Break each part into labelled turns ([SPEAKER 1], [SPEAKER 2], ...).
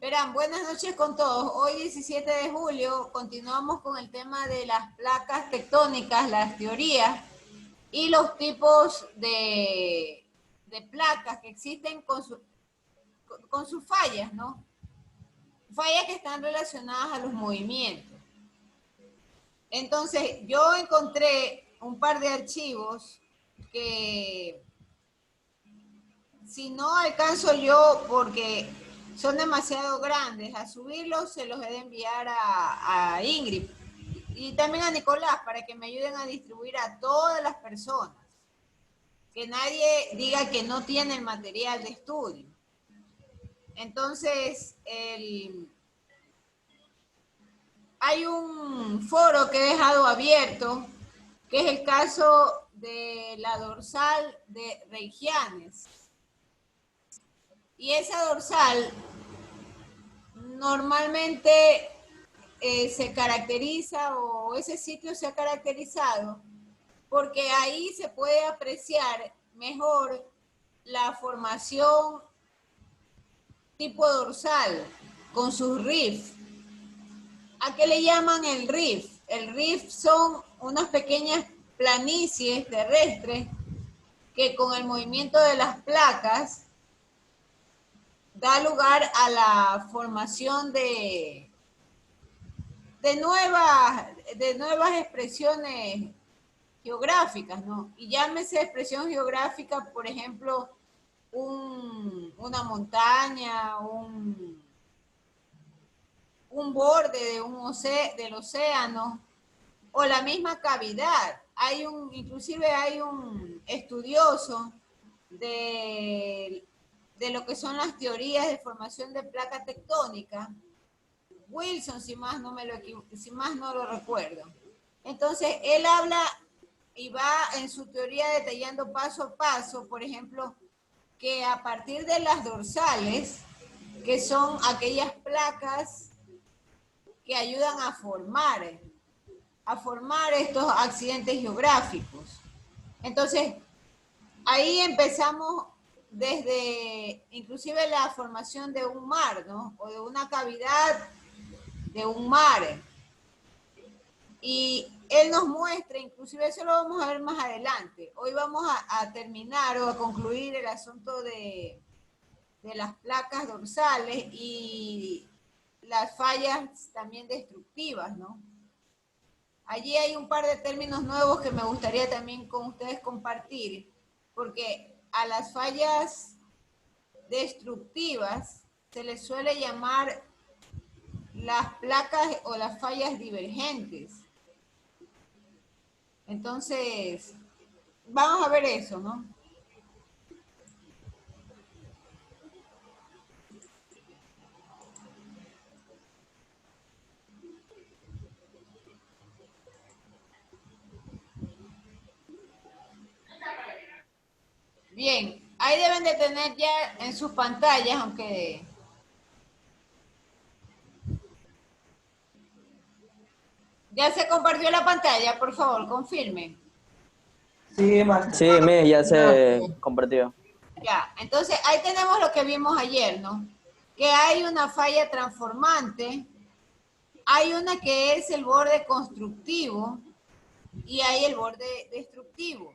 [SPEAKER 1] Verán, buenas noches con todos. Hoy 17 de julio continuamos con el tema de las placas tectónicas, las teorías y los tipos de placas que existen con sus fallas, ¿no? Fallas que están relacionadas a los movimientos. Entonces, yo encontré un par de archivos que si no alcanzo yo porque son demasiado grandes a subirlos, se los he de enviar a Ingrid y también a Nicolás para que me ayuden a distribuir a todas las personas. Que nadie diga que no tiene el material de estudio. Entonces, hay un foro que he dejado abierto, que es el caso de la dorsal de Reichianes. Y esa dorsal normalmente se caracteriza, o ese sitio se ha caracterizado, porque ahí se puede apreciar mejor la formación tipo dorsal, con sus riffs. ¿A qué le llaman el riff? El riff son unas pequeñas planicies terrestres que con el movimiento de las placas da lugar a la formación de nuevas expresiones geográficas, ¿no? Y llámese expresión geográfica, por ejemplo, una montaña, un borde del océano, o la misma cavidad. Inclusive hay un estudioso de lo que son las teorías de formación de placa tectónica, Wilson, si más no lo recuerdo. Entonces, él habla y va en su teoría detallando paso a paso, por ejemplo, que a partir de las dorsales, que son aquellas placas que ayudan a formar estos accidentes geográficos. Entonces, ahí empezamos desde inclusive la formación de un mar, ¿no? O de una cavidad de un mar. Y él nos muestra, inclusive eso lo vamos a ver más adelante. Hoy vamos a terminar o a concluir el asunto de las placas dorsales y las fallas también destructivas, ¿no? Allí hay un par de términos nuevos que me gustaría también con ustedes compartir, porque a las fallas destructivas se les suele llamar las placas o las fallas divergentes. Entonces, vamos a ver eso, ¿no? Bien, ahí deben de tener ya en sus pantallas, aunque... Ya se compartió la pantalla, por favor, confirmen.
[SPEAKER 2] Sí, Master.
[SPEAKER 3] Sí, ya se compartió.
[SPEAKER 1] Ya, entonces ahí tenemos lo que vimos ayer, ¿no? Que hay una falla transformante, hay una que es el borde constructivo y hay el borde destructivo.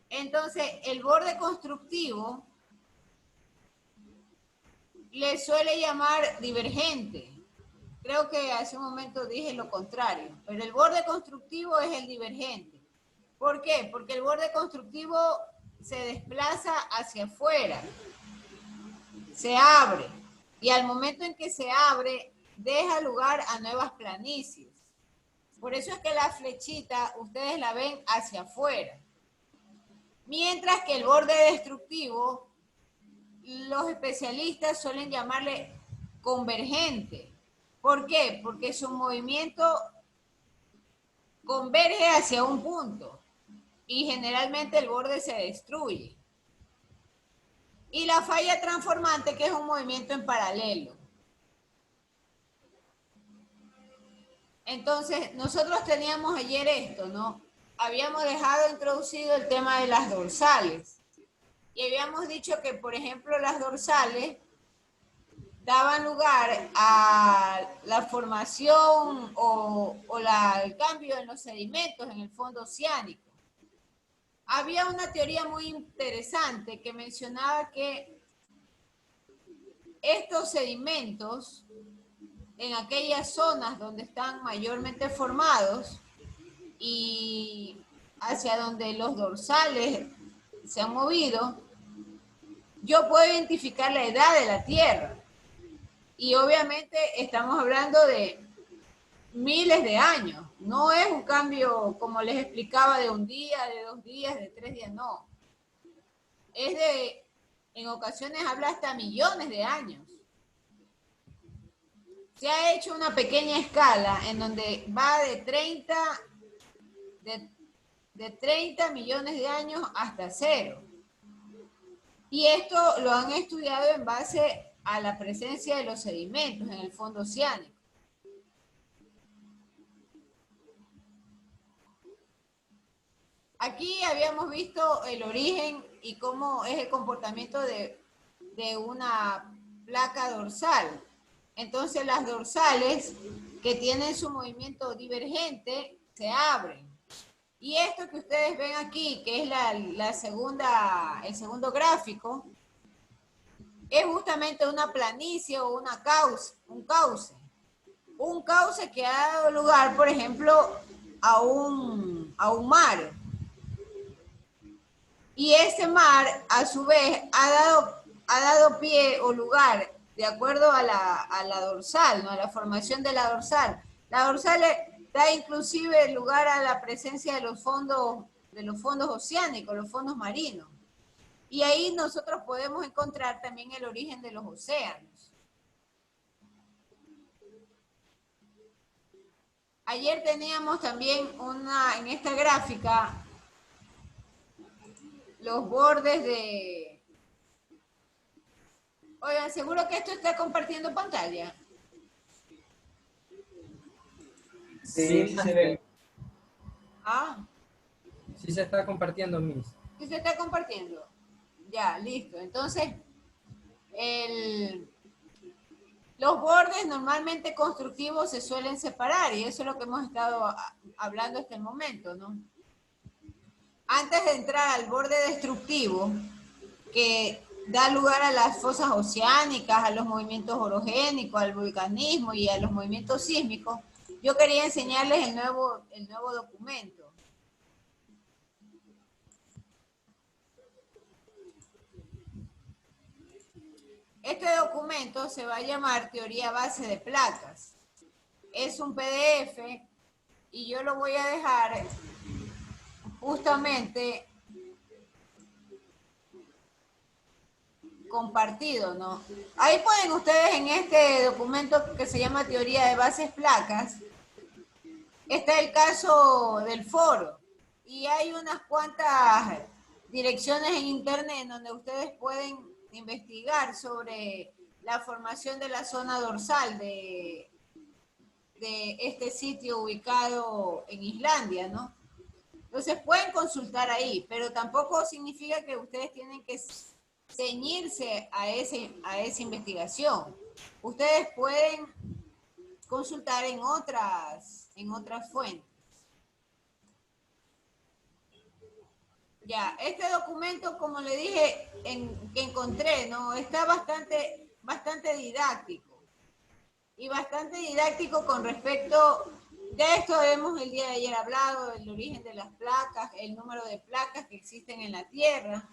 [SPEAKER 1] Entonces, el borde constructivo le suele llamar divergente. Creo que hace un momento dije lo contrario, pero el borde constructivo es el divergente. ¿Por qué? Porque el borde constructivo se desplaza hacia afuera, se abre, y al momento en que se abre, deja lugar a nuevas planicies. Por eso es que la flechita, ustedes la ven hacia afuera. Mientras que el borde destructivo, los especialistas suelen llamarle convergente. ¿Por qué? Porque su movimiento converge hacia un punto y generalmente el borde se destruye. Y la falla transformante, que es un movimiento en paralelo. Entonces, nosotros teníamos ayer esto, ¿no? Habíamos dejado introducido el tema de las dorsales. Y habíamos dicho que, por ejemplo, las dorsales daban lugar a la formación el cambio en los sedimentos en el fondo oceánico. Había una teoría muy interesante que mencionaba que estos sedimentos en aquellas zonas donde están mayormente formados y hacia donde los dorsales se han movido, yo puedo identificar la edad de la Tierra. Y obviamente estamos hablando de miles de años. No es un cambio, como les explicaba, de un día, de 2 días, de 3 días, no. Es de, en ocasiones habla hasta millones de años. Se ha hecho una pequeña escala en donde va de 30 millones de años hasta 0. Y esto lo han estudiado en base a la presencia de los sedimentos en el fondo oceánico. Aquí habíamos visto el origen y cómo es el comportamiento de una placa dorsal. Entonces las dorsales que tienen su movimiento divergente se abren. Y esto que ustedes ven aquí, que es el segundo gráfico, es justamente una planicie o un cauce. Un cauce que ha dado lugar, por ejemplo, a un mar. Y ese mar, a su vez, ha dado pie o lugar, de acuerdo a la dorsal, ¿no? A la formación de la dorsal. La dorsal da inclusive lugar a la presencia de los fondos oceánicos, los fondos marinos. Y ahí nosotros podemos encontrar también el origen de los océanos. Ayer teníamos también en esta gráfica los bordes de... Oigan, ¿seguro que esto está compartiendo pantalla?
[SPEAKER 2] Sí, sí se ve.
[SPEAKER 1] Ah.
[SPEAKER 4] Sí se está compartiendo, Miss.
[SPEAKER 1] Sí se está compartiendo. Ya, listo. Entonces, los bordes normalmente constructivos se suelen separar y eso es lo que hemos estado hablando hasta el momento, ¿no? Antes de entrar al borde destructivo, que da lugar a las fosas oceánicas, a los movimientos orogénicos, al vulcanismo y a los movimientos sísmicos, yo quería enseñarles el nuevo documento. Este documento se va a llamar Teoría Base de Placas. Es un PDF y yo lo voy a dejar justamente compartido, ¿no? Ahí pueden ustedes en este documento que se llama Teoría de Bases Placas, está el caso del foro y hay unas cuantas direcciones en internet donde ustedes pueden investigar sobre la formación de la zona dorsal de este sitio ubicado en Islandia, ¿no? Entonces pueden consultar ahí, pero tampoco significa que ustedes tienen que ceñirse a esa investigación. Ustedes pueden consultar en otras fuentes. Ya, este documento, como le dije, que encontré, ¿no? Está bastante didáctico. Y bastante didáctico con respecto, de esto hemos el día de ayer hablado, el origen de las placas, el número de placas que existen en la Tierra.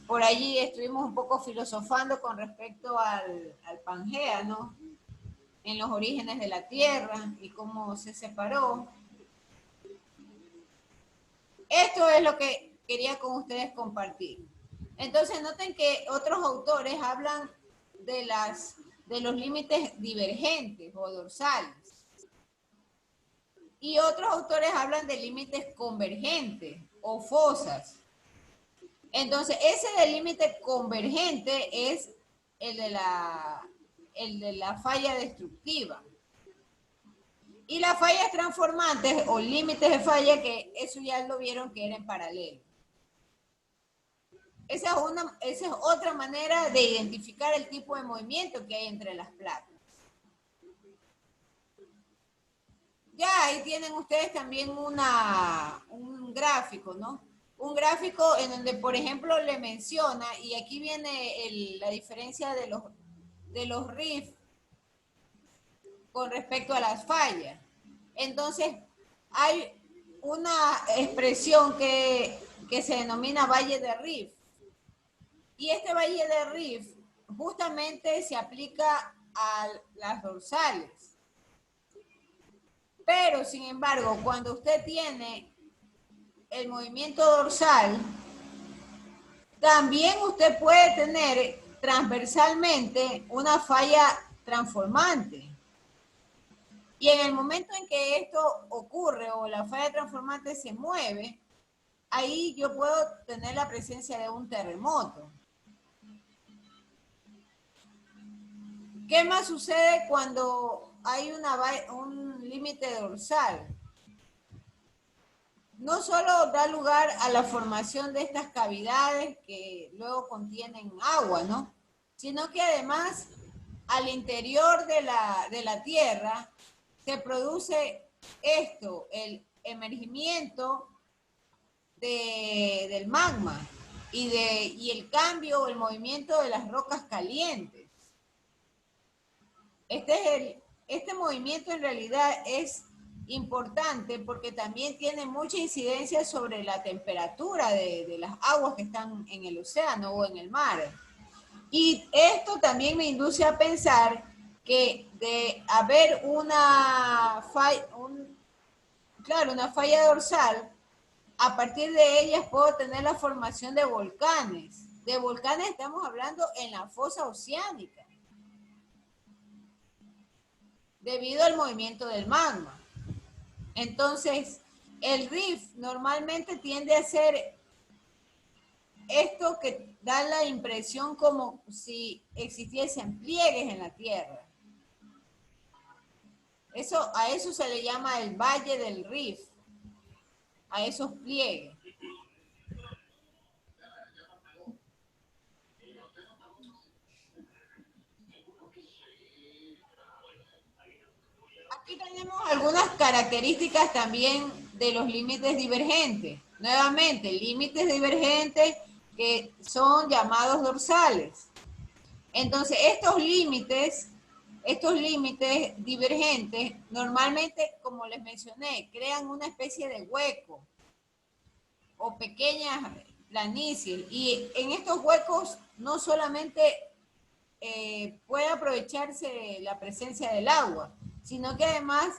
[SPEAKER 1] Por allí estuvimos un poco filosofando con respecto al Pangea, ¿no? En los orígenes de la Tierra y cómo se separó. Esto es lo que quería con ustedes compartir. Entonces noten que otros autores hablan de los límites divergentes o dorsales. Y otros autores hablan de límites convergentes o fosas. Entonces, ese del límite convergente es el de la falla destructiva. Y las fallas transformantes o límites de falla, que eso ya lo vieron que era en paralelo. Esa es otra manera de identificar el tipo de movimiento que hay entre las placas. Ya ahí tienen ustedes también un gráfico, ¿no? Un gráfico en donde, por ejemplo, le menciona, y aquí viene la diferencia de los RIF con respecto a las fallas. Entonces, hay una expresión que se denomina valle de RIF. Y este valle de RIF justamente se aplica a las dorsales. Pero, sin embargo, cuando usted tiene el movimiento dorsal, también usted puede tener transversalmente una falla transformante. Y en el momento en que esto ocurre o la falla transformante se mueve, ahí yo puedo tener la presencia de un terremoto. ¿Qué más sucede cuando hay un límite dorsal? No solo da lugar a la formación de estas cavidades que luego contienen agua, ¿no? Sino que además al interior de la Tierra se produce esto, el emergimiento del magma y el cambio o el movimiento de las rocas calientes. Este movimiento en realidad es importante porque también tiene mucha incidencia sobre la temperatura de las aguas que están en el océano o en el mar. Y esto también me induce a pensar que de haber una falla dorsal, a partir de ellas puedo tener la formación de volcanes. De volcanes estamos hablando en la fosa oceánica, debido al movimiento del magma. Entonces, el RIF normalmente tiende a ser esto que da la impresión como si existiesen pliegues en la Tierra. A eso se le llama el valle del RIF, a esos pliegues. Aquí tenemos algunas características también de los límites divergentes. Nuevamente, límites divergentes que son llamados dorsales. Entonces, estos límites divergentes, normalmente, como les mencioné, crean una especie de hueco o pequeñas planicies. Y en estos huecos no solamente puede aprovecharse la presencia del agua, sino que además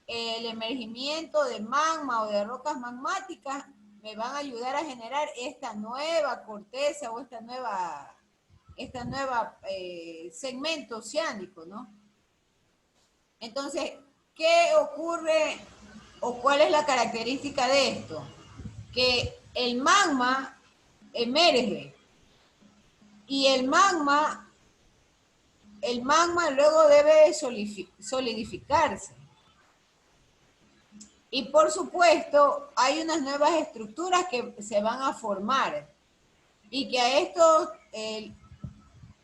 [SPEAKER 1] el emergimiento de magma o de rocas magmáticas me van a ayudar a generar esta nueva corteza o esta nueva segmento oceánico, ¿no? Entonces, ¿qué ocurre o cuál es la característica de esto? Que el magma emerge y el magma luego debe solidificarse. Y por supuesto, hay unas nuevas estructuras que se van a formar y que a esto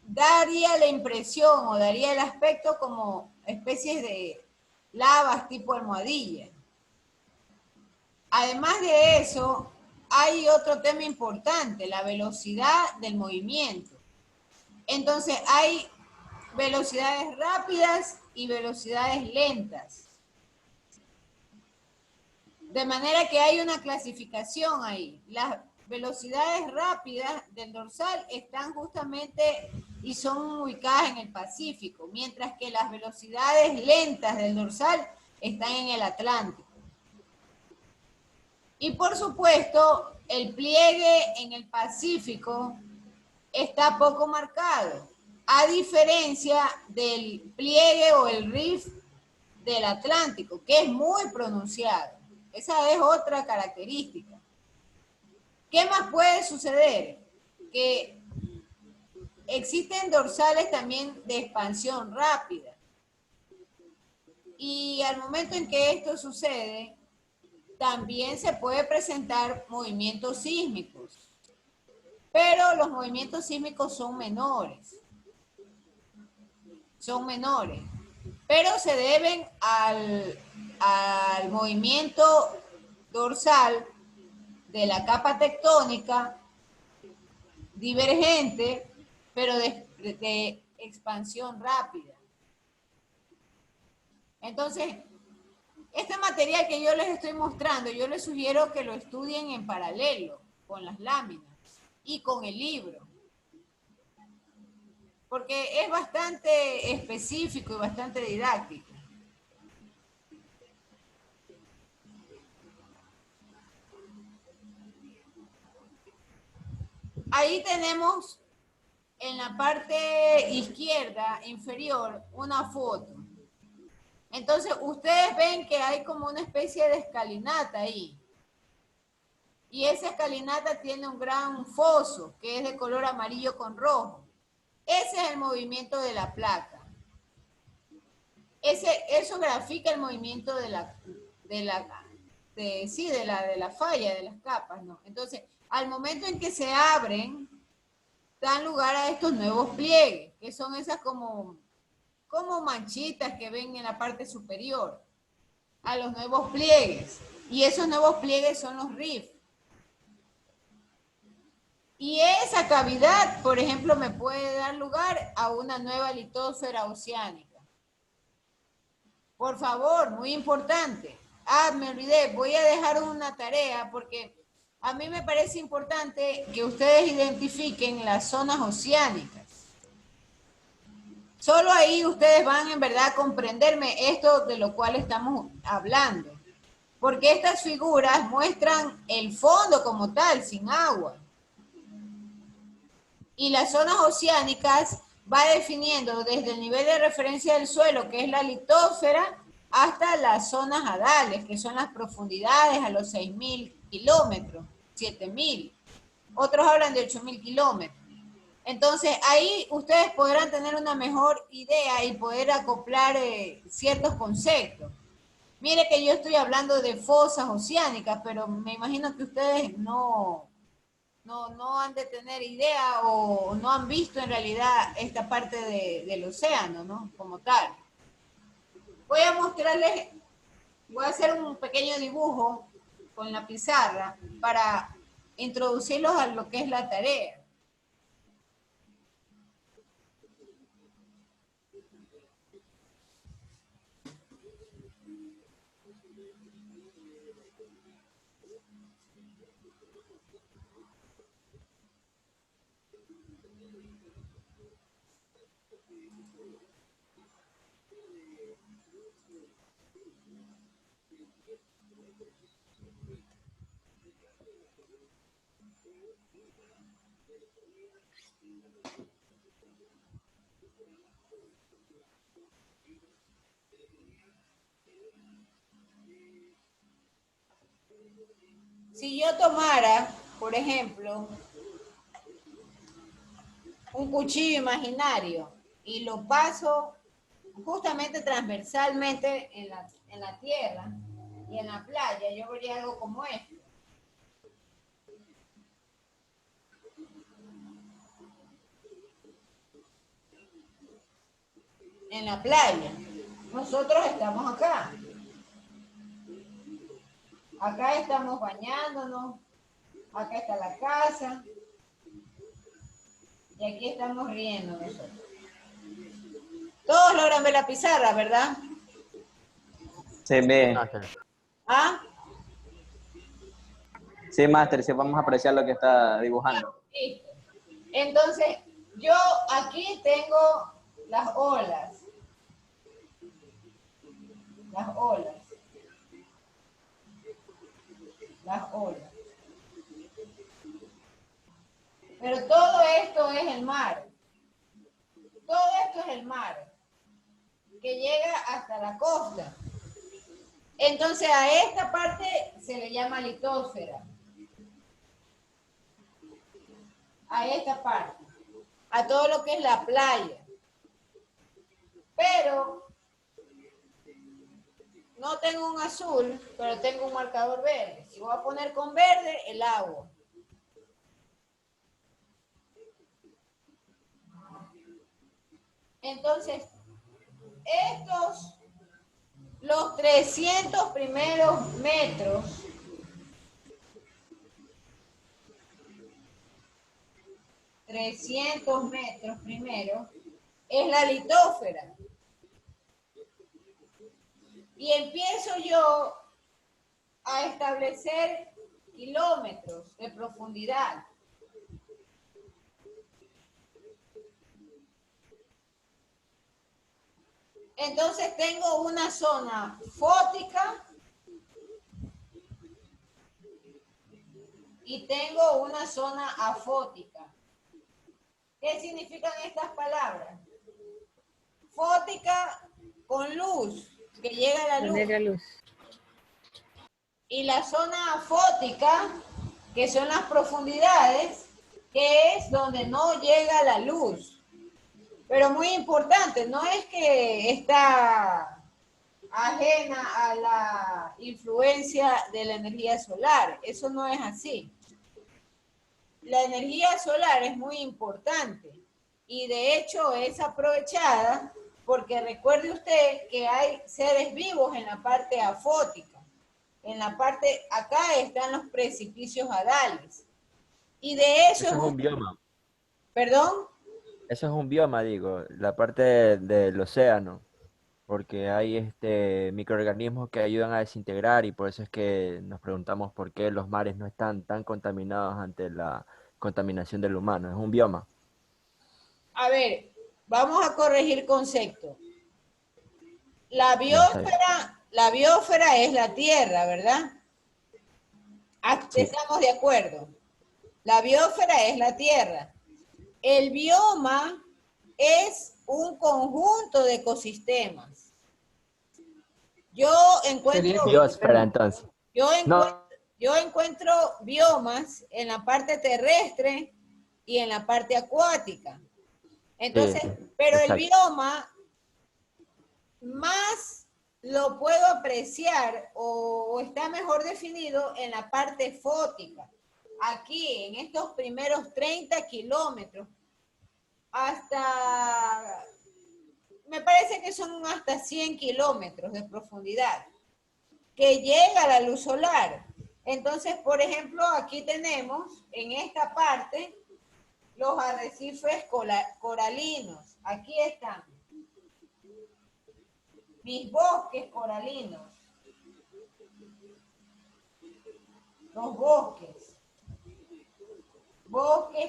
[SPEAKER 1] daría la impresión o daría el aspecto como especies de lavas tipo almohadilla. Además de eso, hay otro tema importante, la velocidad del movimiento. Entonces, hay velocidades rápidas y velocidades lentas. De manera que hay una clasificación ahí. Las velocidades rápidas del dorsal están justamente y son ubicadas en el Pacífico, mientras que las velocidades lentas del dorsal están en el Atlántico. Y por supuesto, el pliegue en el Pacífico está poco marcado, a diferencia del pliegue o el rift del Atlántico, que es muy pronunciado. Esa es otra característica. ¿Qué más puede suceder? Que existen dorsales también de expansión rápida. Y al momento en que esto sucede, también se puede presentar movimientos sísmicos. pero los movimientos sísmicos son menores. Son menores, pero se deben al movimiento dorsal de la capa tectónica divergente, pero de expansión rápida. Entonces, este material que yo les estoy mostrando, yo les sugiero que lo estudien en paralelo con las láminas y con el libro, porque es bastante específico y bastante didáctico. Ahí tenemos en la parte izquierda inferior una foto. Entonces, ustedes ven que hay como una especie de escalinata ahí. Y esa escalinata tiene un gran foso, que es de color amarillo con rojo. Ese es el movimiento de la placa. Eso grafica el movimiento de la falla, de las capas, ¿no? Entonces, al momento en que se abren, dan lugar a estos nuevos pliegues, que son esas como manchitas que ven en la parte superior, a los nuevos pliegues. Y esos nuevos pliegues son los rift. Y esa cavidad, por ejemplo, me puede dar lugar a una nueva litósfera oceánica. Por favor, muy importante. Me olvidé, voy a dejar una tarea porque a mí me parece importante que ustedes identifiquen las zonas oceánicas. Solo ahí ustedes van en verdad a comprenderme esto de lo cual estamos hablando. Porque estas figuras muestran el fondo como tal, sin agua. Y las zonas oceánicas va definiendo desde el nivel de referencia del suelo, que es la litósfera, hasta las zonas hadales, que son las profundidades a los 6.000 kilómetros, 7.000. Otros hablan de 8.000 kilómetros. Entonces, ahí ustedes podrán tener una mejor idea y poder acoplar ciertos conceptos. Mire que yo estoy hablando de fosas oceánicas, pero me imagino que ustedes no han de tener idea o no han visto en realidad esta parte del océano, ¿no? Como tal. Voy a mostrarles, voy a hacer un pequeño dibujo con la pizarra para introducirlos a lo que es la tarea. Si yo tomara, por ejemplo, un cuchillo imaginario y lo paso justamente transversalmente en la tierra y en la playa, yo vería algo como esto. En la playa. Nosotros estamos acá. Acá estamos bañándonos. Acá está la casa. Y aquí estamos riendo nosotros. Todos logran ver la pizarra, ¿verdad?
[SPEAKER 3] Sí, bien.
[SPEAKER 1] ¿Ah?
[SPEAKER 3] Sí, máster, sí vamos a apreciar lo que está dibujando.
[SPEAKER 1] Listo. Entonces, yo aquí tengo las olas. Las olas. Las olas. Pero todo esto es el mar. Todo esto es el mar, que llega hasta la costa. Entonces a esta parte se le llama litósfera. A esta parte. A todo lo que es la playa. Pero no tengo un azul, pero tengo un marcador verde. Y voy a poner con verde el agua. Entonces, los 300 primeros metros, primero, es la litósfera. Y empiezo yo a establecer kilómetros de profundidad. Entonces tengo una zona fótica y tengo una zona afótica. ¿Qué significan estas palabras? Fótica con luz, que llega a la luz.
[SPEAKER 5] Poner la luz.
[SPEAKER 1] Y la zona afótica, que son las profundidades, que es donde no llega la luz. Pero muy importante, no es que está ajena a la influencia de la energía solar, eso no es así. La energía solar es muy importante y de hecho es aprovechada porque recuerde usted que hay seres vivos en la parte afótica. En la parte, acá están los precipicios hadales. Y de eso
[SPEAKER 6] Eso es un bioma.
[SPEAKER 1] ¿Perdón?
[SPEAKER 6] Eso es un bioma, digo, la parte del océano, porque hay microorganismos que ayudan a desintegrar y por eso es que nos preguntamos por qué los mares no están tan contaminados ante la contaminación del humano. Es un bioma.
[SPEAKER 1] A ver, vamos a corregir concepto. La biosfera es la Tierra, ¿verdad?
[SPEAKER 6] Sí.
[SPEAKER 1] Estamos de acuerdo. La biosfera es la Tierra. El bioma es un conjunto de ecosistemas. Yo encuentro
[SPEAKER 6] Biosfera, entonces.
[SPEAKER 1] Yo encuentro biomas en la parte terrestre y en la parte acuática. Entonces,
[SPEAKER 6] Sí,
[SPEAKER 1] pero el
[SPEAKER 6] exacto.
[SPEAKER 1] bioma más lo puedo apreciar o está mejor definido en la parte fótica. Aquí, en estos primeros 30 kilómetros, me parece que son hasta 100 kilómetros de profundidad, que llega la luz solar. Entonces, por ejemplo, aquí tenemos en esta parte los arrecifes coralinos. Aquí están mis bosques coralinos. Los bosques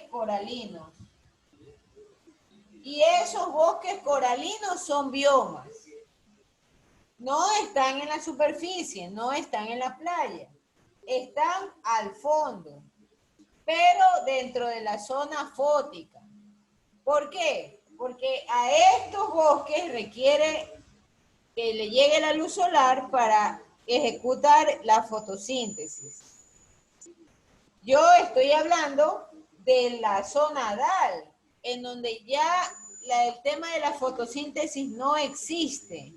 [SPEAKER 1] coralinos. Y esos bosques coralinos son biomas. No están en la superficie, no están en la playa. Están al fondo, pero dentro de la zona fótica. ¿Por qué? Porque a estos bosques requiere que le llegue la luz solar para ejecutar la fotosíntesis. Yo estoy hablando de la zona hadal, en donde ya el tema de la fotosíntesis no existe.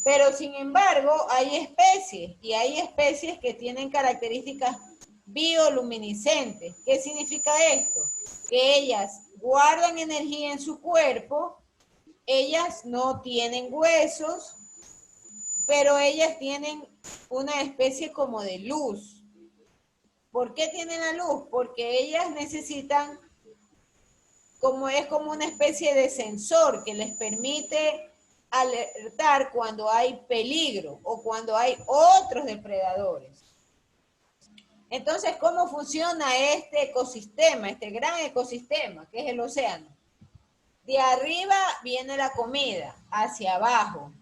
[SPEAKER 1] Pero sin embargo, hay especies, y hay especies que tienen características bioluminiscentes. ¿Qué significa esto? Que ellas guardan energía en su cuerpo, ellas no tienen huesos, pero ellas tienen una especie como de luz. ¿Por qué tienen la luz? Porque ellas necesitan, es como una especie de sensor que les permite alertar cuando hay peligro o cuando hay otros depredadores. Entonces, ¿cómo funciona este ecosistema, este gran ecosistema que es el océano? De arriba viene la comida, hacia abajo.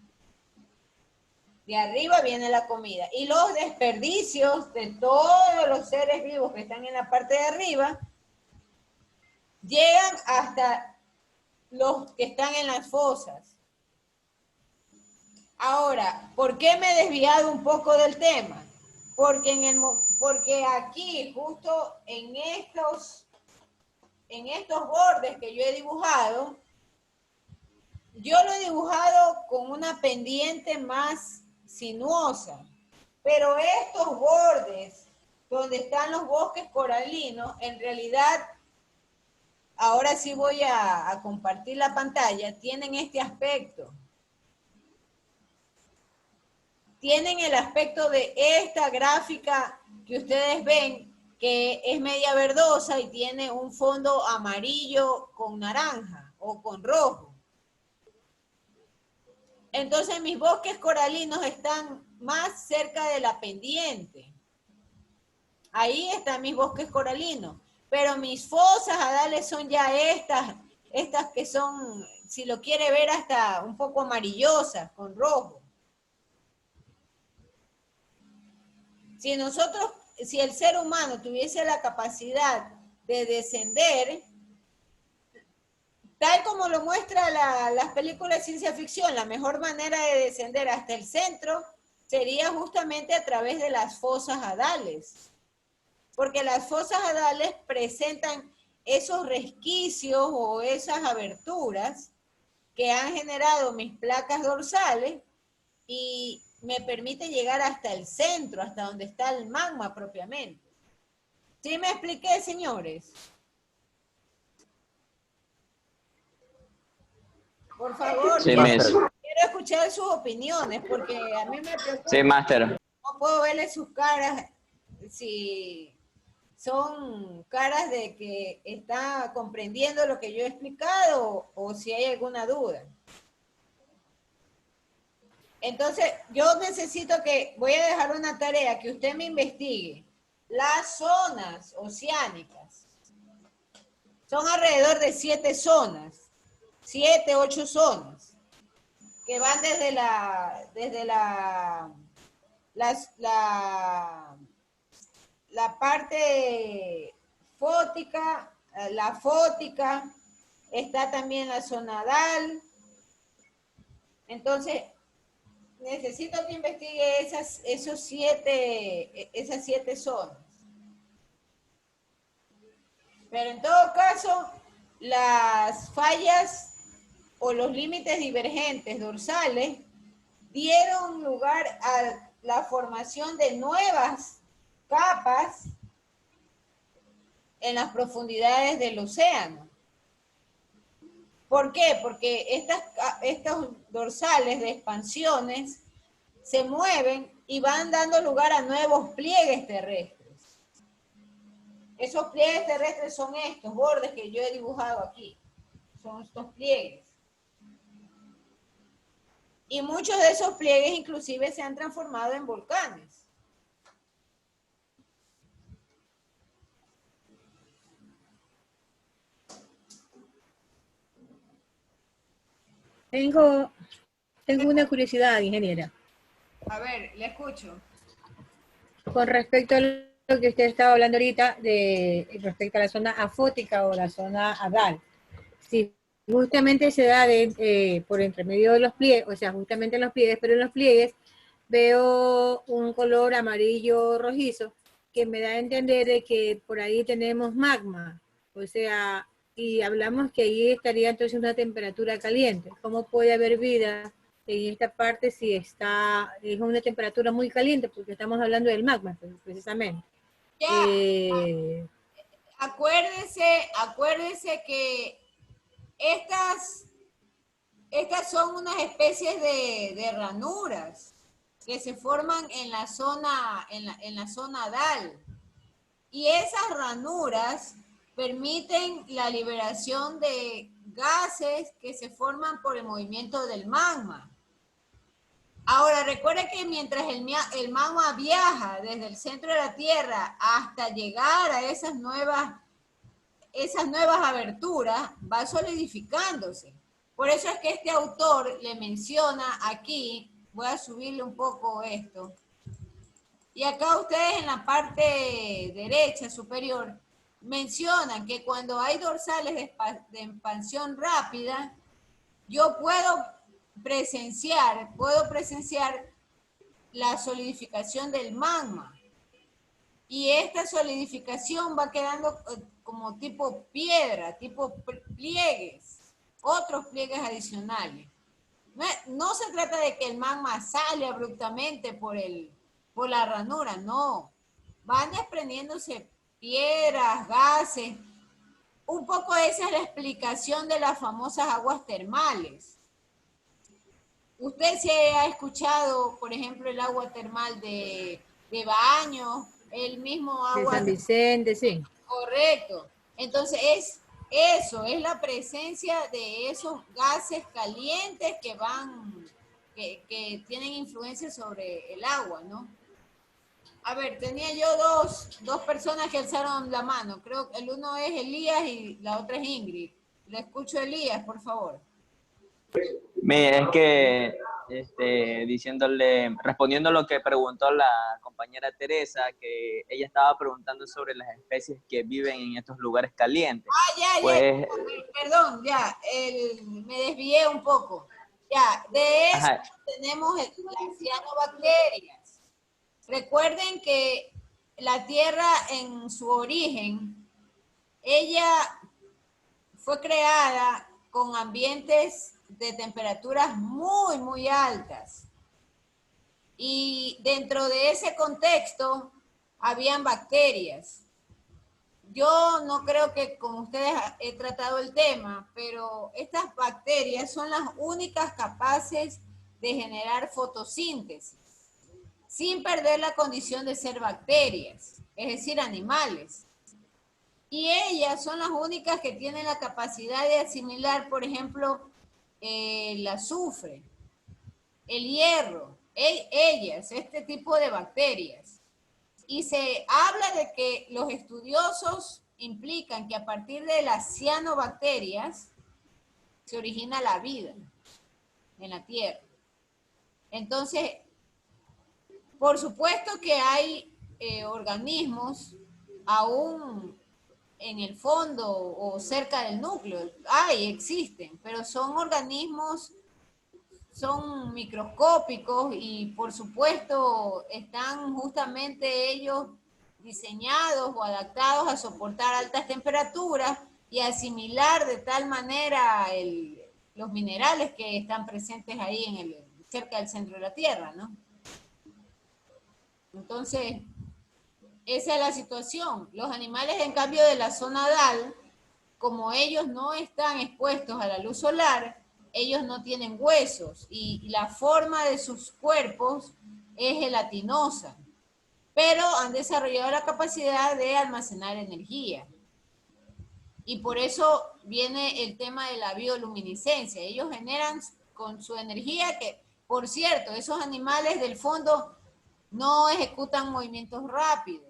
[SPEAKER 1] De arriba viene la comida. Y los desperdicios de todos los seres vivos que están en la parte de arriba llegan hasta los que están en las fosas. Ahora, ¿por qué me he desviado un poco del tema? Porque aquí, justo en estos bordes que yo he dibujado, yo lo he dibujado con una pendiente más sinuosa, pero estos bordes donde están los bosques coralinos, en realidad ahora sí voy a compartir la pantalla, tienen este aspecto. Tienen el aspecto de esta gráfica que ustedes ven, que es media verdosa y tiene un fondo amarillo con naranja o con rojo. Entonces mis bosques coralinos están más cerca de la pendiente. Ahí están mis bosques coralinos. Pero mis fosas hadales son ya estas que son, si lo quiere ver, hasta un poco amarillosas, con rojo. Si el ser humano tuviese la capacidad de descender, tal como lo muestra las películas de ciencia ficción, la mejor manera de descender hasta el centro sería justamente a través de las fosas hadales. Porque las fosas hadales presentan esos resquicios o esas aberturas que han generado mis placas dorsales y me permite llegar hasta el centro, hasta donde está el magma propiamente. ¿Sí me expliqué, señores? Por favor,
[SPEAKER 3] Sí,
[SPEAKER 1] quiero escuchar sus opiniones, porque a mí me preocupa.
[SPEAKER 3] Sí, máster.
[SPEAKER 1] No puedo verle sus caras si son caras de que está comprendiendo lo que yo he explicado o si hay alguna duda. Entonces, yo necesito voy a dejar una tarea que usted me investigue. Las zonas oceánicas. Son alrededor de 7 zonas. 7, 8 zonas. Que van desde la parte fótica, la fótica, está también la zona hadal. Entonces, necesito que investigue esas 7 zonas. Pero en todo caso, las fallas o los límites divergentes dorsales dieron lugar a la formación de nuevas capas en las profundidades del océano. ¿Por qué? Porque estos dorsales de expansiones se mueven y van dando lugar a nuevos pliegues terrestres. Esos pliegues terrestres son estos bordes que yo he dibujado aquí. Son estos pliegues. Y muchos de esos pliegues inclusive se han transformado en volcanes.
[SPEAKER 5] Tengo una curiosidad, ingeniera.
[SPEAKER 1] A ver, le escucho.
[SPEAKER 5] Con respecto a lo que usted estaba hablando ahorita, respecto a la zona afótica o la zona hadal. Si justamente se da por entre medio de los pliegues, o sea, justamente en los pliegues, pero en los pliegues veo un color amarillo rojizo que me da a entender de que por ahí tenemos magma, o sea, y hablamos que ahí estaría entonces una temperatura caliente. ¿Cómo puede haber vida en esta parte si es una temperatura muy caliente? Porque estamos hablando del magma, precisamente.
[SPEAKER 1] Ya, acuérdese que estas son unas especies de ranuras que se forman en la zona hadal. Y esas ranuras permiten la liberación de gases que se forman por el movimiento del magma. Ahora, recuerda que mientras el magma viaja desde el centro de la Tierra hasta llegar a esas nuevas aberturas, va solidificándose. Por eso es que este autor le menciona aquí, voy a subirle un poco esto, y acá ustedes en la parte derecha superior mencionan que cuando hay dorsales de expansión rápida, yo puedo presenciar la solidificación del magma. Y esta solidificación va quedando como tipo piedra, tipo pliegues, otros pliegues adicionales. No se trata de que el magma sale abruptamente por la ranura, no. Van desprendiéndose piedras, gases, un poco esa es la explicación de las famosas aguas termales. Usted se ha escuchado, por ejemplo, el agua termal de Baños, el mismo
[SPEAKER 5] De
[SPEAKER 1] agua...
[SPEAKER 5] San Vicente, sí.
[SPEAKER 1] Correcto. Entonces es eso, es la presencia de esos gases calientes que van, que tienen influencia sobre el agua, ¿no? A ver, tenía yo dos personas que alzaron la mano. Creo que el uno es Elías y la otra es Ingrid. Le escucho a Elías, por favor.
[SPEAKER 3] Mire, es que respondiendo a lo que preguntó la compañera Teresa, que ella estaba preguntando sobre las especies que viven en estos lugares calientes. Pues,
[SPEAKER 1] Perdón, me desvié un poco. Ya, de eso
[SPEAKER 3] ajá,
[SPEAKER 1] tenemos las cianobacterias. Recuerden que la Tierra en su origen, ella fue creada con ambientes de temperaturas muy, muy altas. Y dentro de ese contexto habían bacterias. Yo no creo que con ustedes he tratado el tema, pero estas bacterias son las únicas capaces de generar fotosíntesis, sin perder la condición de ser bacterias, es decir, animales. Y ellas son las únicas que tienen la capacidad de asimilar, por ejemplo, el azufre, el hierro, ellas, este tipo de bacterias. Y se habla de que los estudiosos implican que a partir de las cianobacterias se origina la vida en la Tierra. Entonces, por supuesto que hay organismos aún en el fondo o cerca del núcleo, existen, pero son organismos, son microscópicos y por supuesto están justamente ellos diseñados o adaptados a soportar altas temperaturas y asimilar de tal manera los minerales que están presentes ahí cerca del centro de la Tierra, ¿no? Entonces, esa es la situación. Los animales, en cambio, de la zona DAL, como ellos no están expuestos a la luz solar, ellos no tienen huesos y la forma de sus cuerpos es gelatinosa, pero han desarrollado la capacidad de almacenar energía. Y por eso viene el tema de la bioluminiscencia. Ellos generan con su energía que, por cierto, esos animales del fondo no ejecutan movimientos rápidos.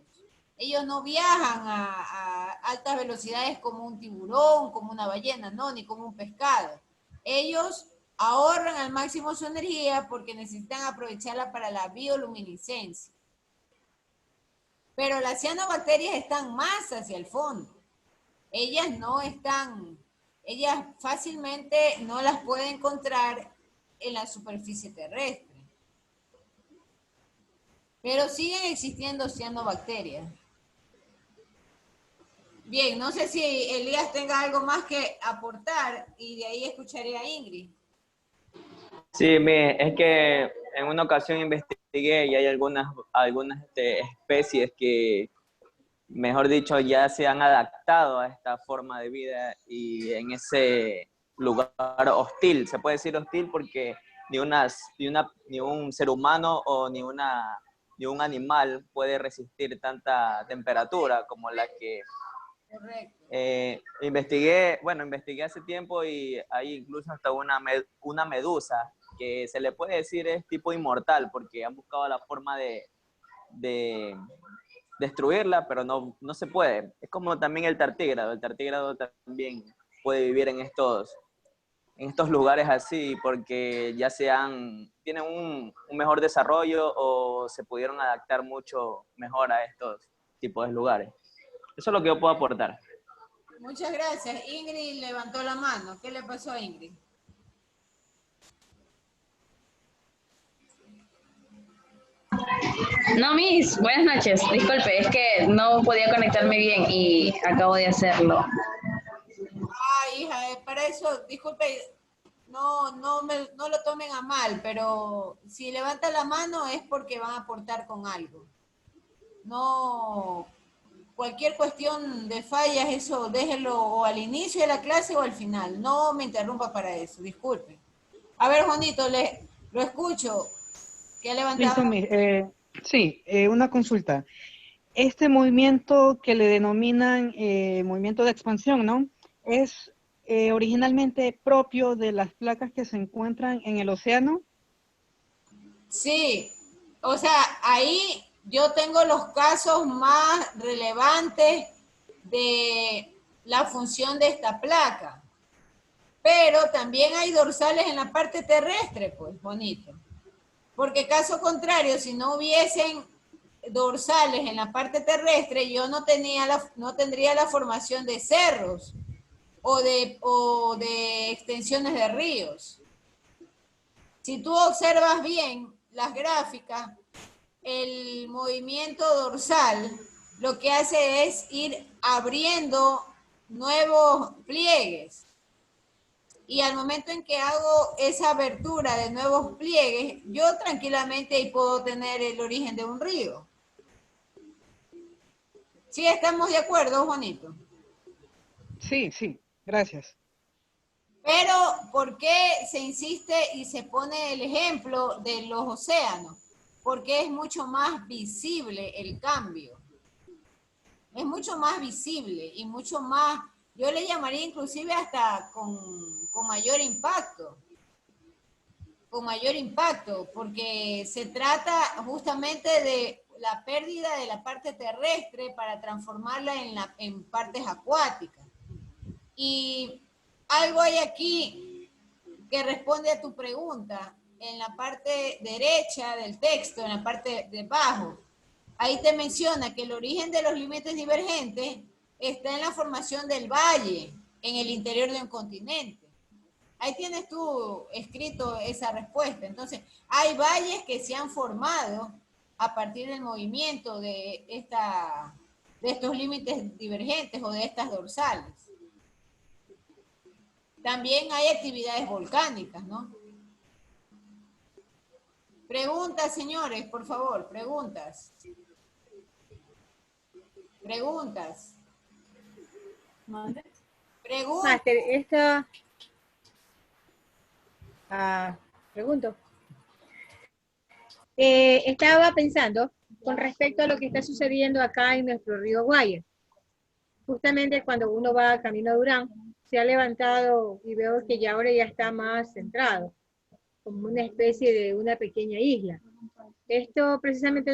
[SPEAKER 1] Ellos no viajan a altas velocidades como un tiburón, como una ballena, no, ni como un pescado. Ellos ahorran al máximo su energía porque necesitan aprovecharla para la bioluminiscencia. Pero las cianobacterias están más hacia el fondo. Ellas no están, ellas fácilmente no las puede encontrar en la superficie terrestre. Pero siguen existiendo cianobacterias. Bien, no sé si Elías tenga algo más que aportar y de ahí escucharé a Ingrid.
[SPEAKER 3] sí, es que en una ocasión investigué y hay algunas especies que, mejor dicho, ya se han adaptado a esta forma de vida y en ese lugar hostil, se puede decir hostil porque ni un ser humano o ni un animal puede resistir tanta temperatura como la que
[SPEAKER 1] Correcto.
[SPEAKER 3] investigué hace tiempo y hay incluso hasta una medusa que se le puede decir es tipo inmortal porque han buscado la forma de destruirla, pero no se puede. Es como también el tartígrado también puede vivir en estos lugares así porque tienen un mejor desarrollo o se pudieron adaptar mucho mejor a estos tipos de lugares. Eso es lo que yo puedo aportar.
[SPEAKER 1] Muchas gracias. Ingrid levantó la mano. ¿Qué le pasó a Ingrid?
[SPEAKER 7] No, Miss, buenas noches. Disculpe, es que no podía conectarme bien y acabo de hacerlo.
[SPEAKER 1] Hija, para eso, disculpe, no lo tomen a mal, pero si levanta la mano es porque van a aportar con algo. No, cualquier cuestión de fallas, eso déjelo o al inicio de la clase o al final. No me interrumpa para eso, disculpe. A ver, Juanito, lo escucho. ¿Qué ha levantado?
[SPEAKER 8] Listo, sí, una consulta. Este movimiento que le denominan movimiento de expansión, ¿no? Es originalmente propio de las placas que se encuentran en el océano.
[SPEAKER 1] Sí, o sea, ahí yo tengo los casos más relevantes de la función de esta placa. Pero también hay dorsales en la parte terrestre, pues, bonito. Porque caso contrario, si no hubiesen dorsales en la parte terrestre, yo no tendría la formación de cerros o de extensiones de ríos. Si tú observas bien las gráficas, el movimiento dorsal lo que hace es ir abriendo nuevos pliegues. Y al momento en que hago esa abertura de nuevos pliegues, yo tranquilamente ahí puedo tener el origen de un río. ¿Sí estamos de acuerdo, Juanito?
[SPEAKER 8] Sí, sí, gracias.
[SPEAKER 1] Pero, ¿por qué se insiste y se pone el ejemplo de los océanos? Porque es mucho más visible el cambio. Es mucho más visible y mucho más, yo le llamaría inclusive hasta con mayor impacto. Con mayor impacto, porque se trata justamente de la pérdida de la parte terrestre para transformarla en partes acuáticas. Y algo hay aquí que responde a tu pregunta en la parte derecha del texto, en la parte de abajo. Ahí te menciona que el origen de los límites divergentes está en la formación del valle en el interior de un continente. Ahí tienes tú escrito esa respuesta. Entonces, hay valles que se han formado a partir del movimiento de estos límites divergentes o de estas dorsales. También hay actividades volcánicas, ¿no? Preguntas, señores, por favor, preguntas. Preguntas. Preguntas.
[SPEAKER 5] Máster, esta... pregunto. Estaba pensando con respecto a lo que está sucediendo acá en nuestro río Guaya. Justamente cuando uno va camino a Durán, se ha levantado y veo que ya ahora ya está más centrado, como una especie de una pequeña isla. Esto precisamente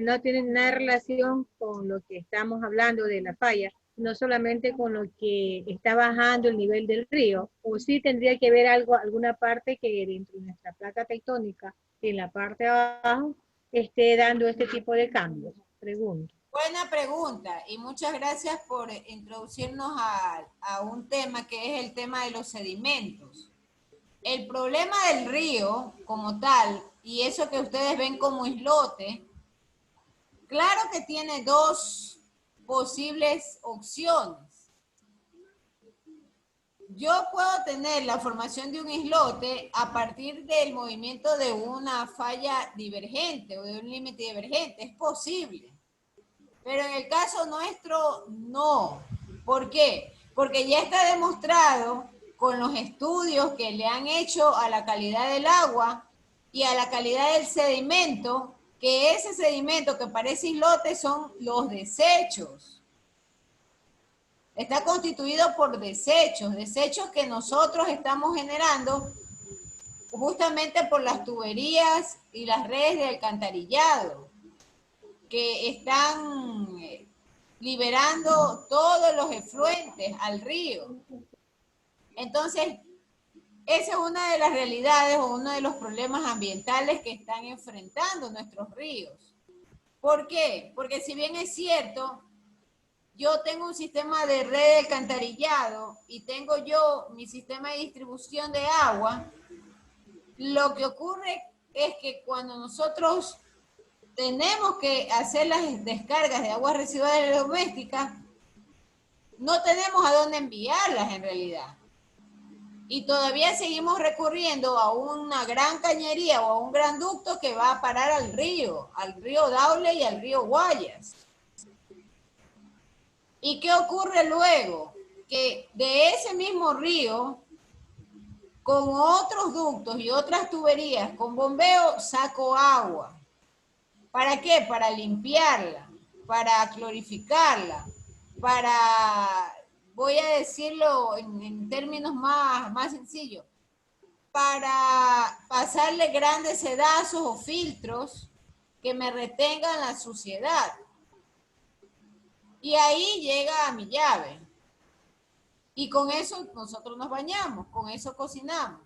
[SPEAKER 5] no tiene nada relación con lo que estamos hablando de la falla, no solamente con lo que está bajando el nivel del río, o sí tendría que ver alguna parte que dentro de nuestra placa tectónica, en la parte de abajo, esté dando este tipo de cambios. Pregunto.
[SPEAKER 1] Buena pregunta y muchas gracias por introducirnos a un tema que es el tema de los sedimentos. El problema del río como tal, y eso que ustedes ven como islote, claro que tiene dos posibles opciones. Yo puedo tener la formación de un islote a partir del movimiento de una falla divergente o de un límite divergente, es posible. Pero en el caso nuestro, no. ¿Por qué? Porque ya está demostrado con los estudios que le han hecho a la calidad del agua y a la calidad del sedimento, que ese sedimento que parece islote son los desechos. Está constituido por desechos que nosotros estamos generando justamente por las tuberías y las redes de alcantarillado, que están liberando todos los efluentes al río. Entonces, esa es una de las realidades o uno de los problemas ambientales que están enfrentando nuestros ríos. ¿Por qué? Porque si bien es cierto, yo tengo un sistema de red de alcantarillado y tengo yo mi sistema de distribución de agua, lo que ocurre es que cuando nosotros tenemos que hacer las descargas de aguas residuales domésticas, no tenemos a dónde enviarlas en realidad. Y todavía seguimos recurriendo a una gran cañería o a un gran ducto que va a parar al río Daule y al río Guayas. ¿Y qué ocurre luego? Que de ese mismo río, con otros ductos y otras tuberías, con bombeo, saco agua. ¿Para qué? Para limpiarla, para clorificarla, para, voy a decirlo en términos más sencillos, para pasarle grandes sedazos o filtros que me retengan la suciedad. Y ahí llega a mi llave. Y con eso nosotros nos bañamos, con eso cocinamos.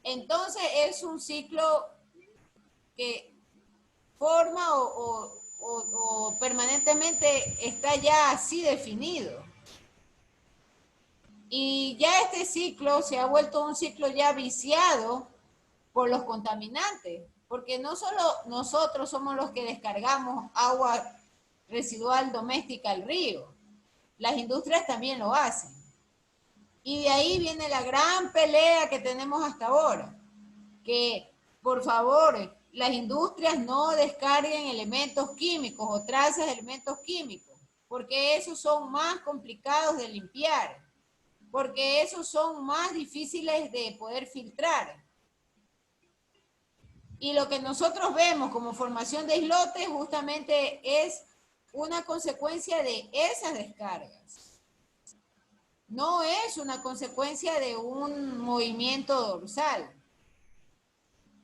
[SPEAKER 1] Entonces es un ciclo que forma o permanentemente está ya así definido. Y ya este ciclo se ha vuelto un ciclo ya viciado por los contaminantes, porque no solo nosotros somos los que descargamos agua residual doméstica al río, las industrias también lo hacen. Y de ahí viene la gran pelea que tenemos hasta ahora, que por favor las industrias no descarguen elementos químicos o trazas de elementos químicos, porque esos son más complicados de limpiar, porque esos son más difíciles de poder filtrar. Y lo que nosotros vemos como formación de islotes justamente es una consecuencia de esas descargas. No es una consecuencia de un movimiento dorsal.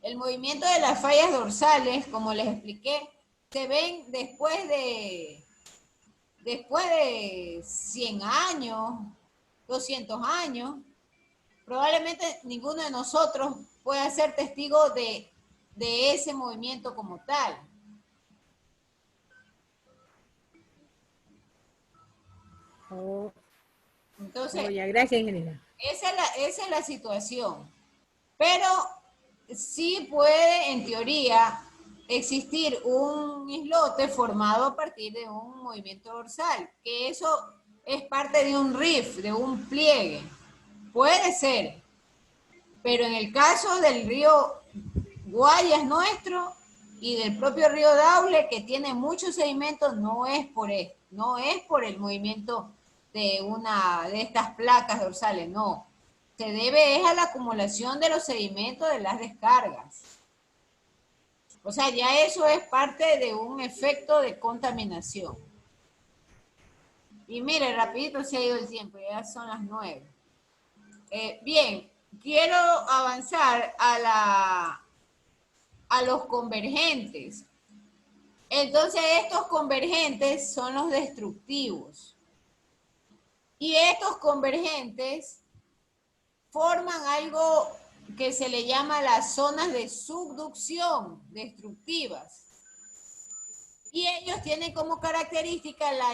[SPEAKER 1] El movimiento de las fallas dorsales, como les expliqué, se ven después de 100 años, 200 años. Probablemente ninguno de nosotros pueda ser testigo de ese movimiento como tal. Entonces,
[SPEAKER 5] ya, gracias, ingeniera.
[SPEAKER 1] Esa es la situación. Pero sí puede, en teoría, existir un islote formado a partir de un movimiento dorsal, que eso es parte de un rift, de un pliegue. Puede ser, pero en el caso del río Guayas nuestro y del propio río Daule, que tiene muchos sedimentos, no es por esto, no es por el movimiento de estas placas dorsales, no. Se debe a la acumulación de los sedimentos de las descargas. O sea, ya eso es parte de un efecto de contaminación. Y mire, rapidito se ha ido el tiempo, ya son las 9. Bien, quiero avanzar a los convergentes. Entonces, estos convergentes son los destructivos. Y estos convergentes forman algo que se le llama las zonas de subducción destructivas. Y ellos tienen como característica la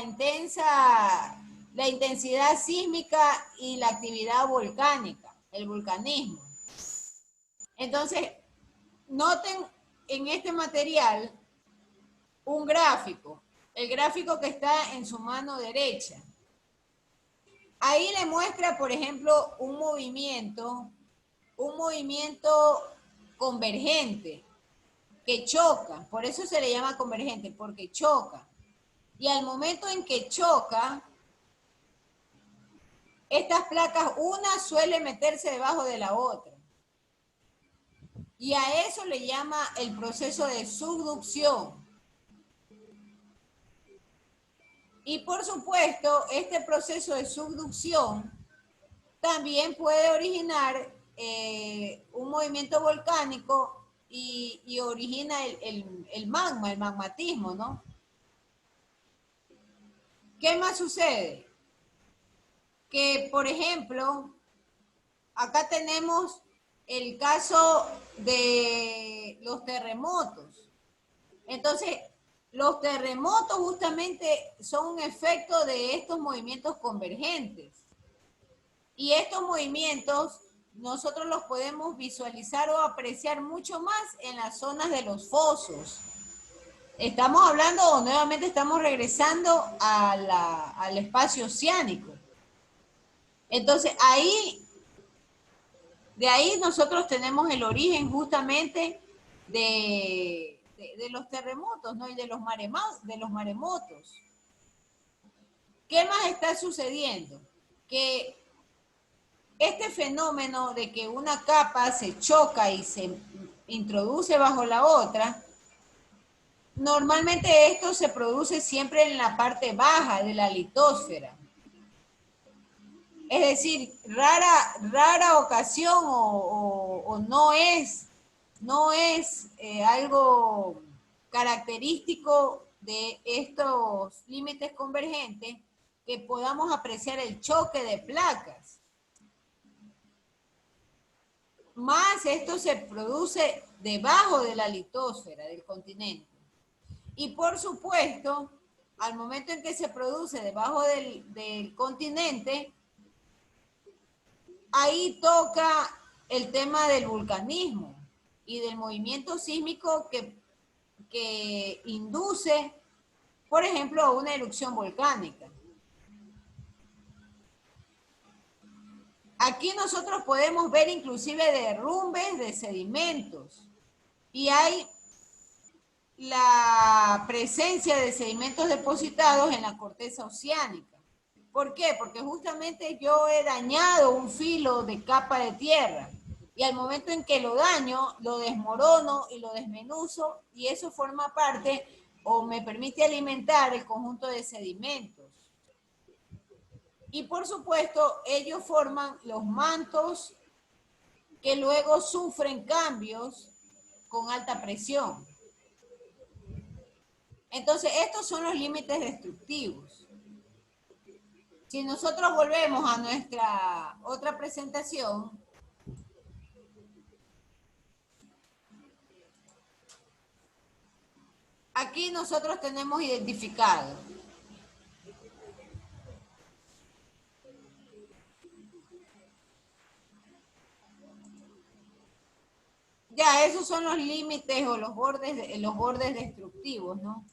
[SPEAKER 1] intensidad sísmica y la actividad volcánica, el vulcanismo. Entonces, noten en este material un gráfico, el gráfico que está en su mano derecha. Ahí le muestra, por ejemplo, un movimiento convergente, que choca, por eso se le llama convergente, porque choca. Y al momento en que choca, estas placas, una suele meterse debajo de la otra. Y a eso le llama el proceso de subducción. Y por supuesto, este proceso de subducción también puede originar un movimiento volcánico y origina el magma, el magmatismo, ¿no? ¿Qué más sucede? Que, por ejemplo, acá tenemos el caso de los terremotos. Entonces, los terremotos justamente son un efecto de estos movimientos convergentes. Y estos movimientos nosotros los podemos visualizar o apreciar mucho más en las zonas de los fosos. Estamos hablando, o nuevamente estamos regresando al espacio oceánico. Entonces, de ahí nosotros tenemos el origen justamente de los terremotos, ¿no? Y de los maremotos. ¿Qué más está sucediendo? Que este fenómeno de que una capa se choca y se introduce bajo la otra, normalmente esto se produce siempre en la parte baja de la litosfera. Es decir, rara ocasión o no es algo característico de estos límites convergentes que podamos apreciar el choque de placas. Más esto se produce debajo de la litosfera del continente. Y por supuesto, al momento en que se produce debajo del continente, ahí toca el tema del vulcanismo y del movimiento sísmico que induce, por ejemplo, a una erupción volcánica. Aquí nosotros podemos ver inclusive derrumbes de sedimentos y hay la presencia de sedimentos depositados en la corteza oceánica. ¿Por qué? Porque justamente yo he dañado un filo de capa de tierra y al momento en que lo daño, lo desmorono y lo desmenuzo y eso forma parte o me permite alimentar el conjunto de sedimentos. Y por supuesto, ellos forman los mantos que luego sufren cambios con alta presión. Entonces, estos son los límites destructivos. Si nosotros volvemos a nuestra otra presentación, aquí nosotros tenemos identificado ya, esos son los límites o los bordes destructivos, ¿no?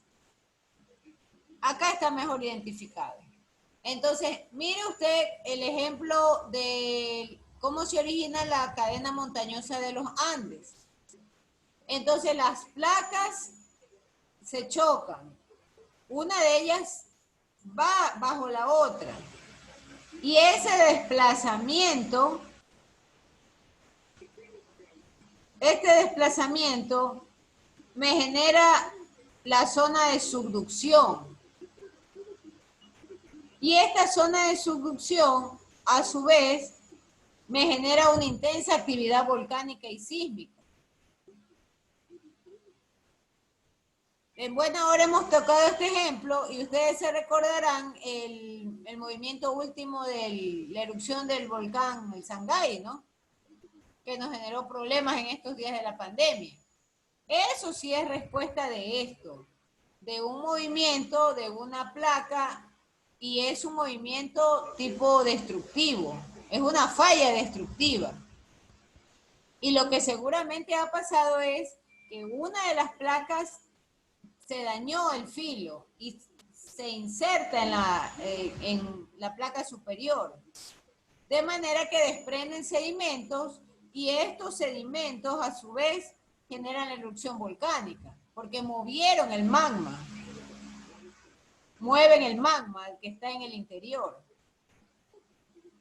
[SPEAKER 1] Acá está mejor identificado. Entonces, mire usted el ejemplo de cómo se origina la cadena montañosa de los Andes. Entonces, las placas se chocan. Una de ellas va bajo la otra. Y ese desplazamiento, me genera la zona de subducción. Y esta zona de subducción, a su vez, me genera una intensa actividad volcánica y sísmica. En buena hora hemos tocado este ejemplo y ustedes se recordarán el movimiento último de la erupción del volcán, el Sangay, ¿no? Que nos generó problemas en estos días de la pandemia. Eso sí es respuesta de esto, de un movimiento, de una placa, y es un movimiento tipo destructivo, es una falla destructiva. Y lo que seguramente ha pasado es que una de las placas se dañó el filo y se inserta en la placa superior, de manera que desprenden sedimentos y estos sedimentos a su vez generan la erupción volcánica, porque movieron el magma. Mueven el magma, el que está en el interior.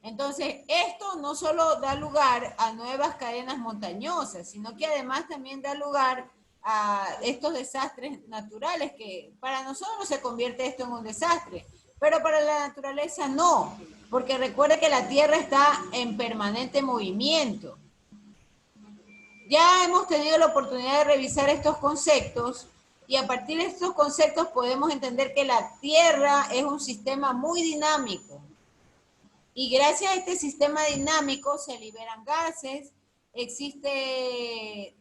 [SPEAKER 1] Entonces, esto no solo da lugar a nuevas cadenas montañosas, sino que además también da lugar a estos desastres naturales, que para nosotros se convierte esto en un desastre, pero para la naturaleza no, porque recuerde que la Tierra está en permanente movimiento. Ya hemos tenido la oportunidad de revisar estos conceptos y a partir de estos conceptos podemos entender que la Tierra es un sistema muy dinámico. Y gracias a este sistema dinámico se liberan gases, existe